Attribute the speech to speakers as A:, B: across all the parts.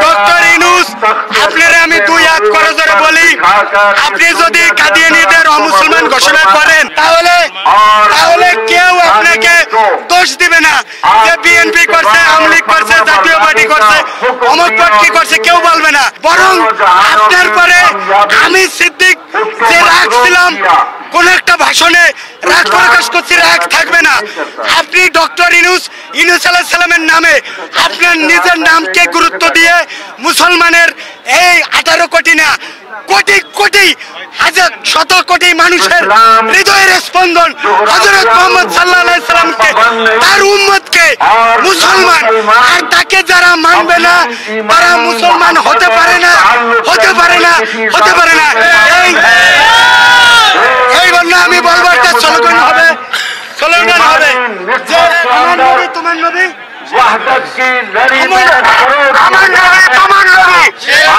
A: Doctor Yunus আপনারা আমি দুই হাত করে ধরে বলি, আপনি যদি কাদিয়ানীদের অমুসলমান ঘোষণা করেন তাহলে কেউ আপনাকে দোষ দিবে না যে বিএনপি করছে, আওয়ামী লীগ করছে, জাতীয় পার্টি করছে, অমুক পার্টি করছে, কেউ বলবে না। বরং আপনার পরে আমি সিদ্দিক যে রাগ ছিলাম কোন একটা ভাষণে রাগ প্রকাশ করছি, রাগ থাকবে না। আপনি ডক্টর ইউনূস আলাইহিস সালামের নামে আপনার নিজের নামকে গুরুত্ব দিয়ে মুসলমানের এই 18 কোটি না কোটি কোটি হাজার শত কোটি মানুষের হৃদয়ের স্পন্দন হযরত মুহাম্মদ সাল্লাল্লাহু আলাইহি সাল্লামকে, তার উম্মতকে মুসলমান, আর তাকে যারা মানবে না তারা মুসলমান হতে পারে না, হতে পারে না, হতে পারে না। এই জন্য আমি বলবো একটা স্লোগান হবে যে আমার নবী তোমার নবী,
B: वहदत की लड़ी में
A: আমার নবী তোমার নবী, শেষ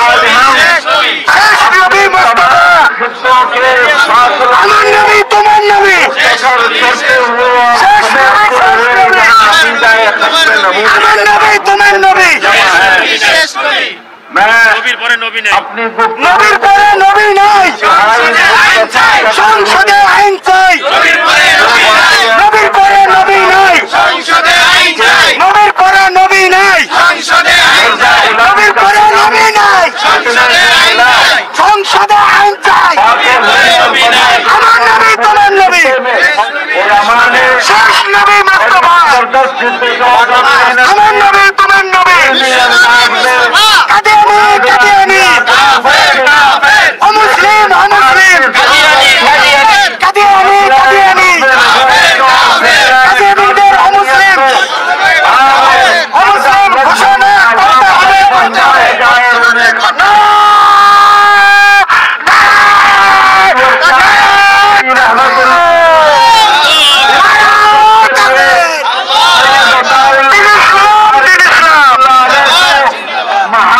A: নবী মুস্তাফা, আমার নবী তোমার নবী, আমার নবী তোমার নবী।
B: নবীর পরে নবী নাই,
A: নবীর পরে নবী নাই, সংসদে আইন চাই, নবীর পরে নবী নাই, সংসদে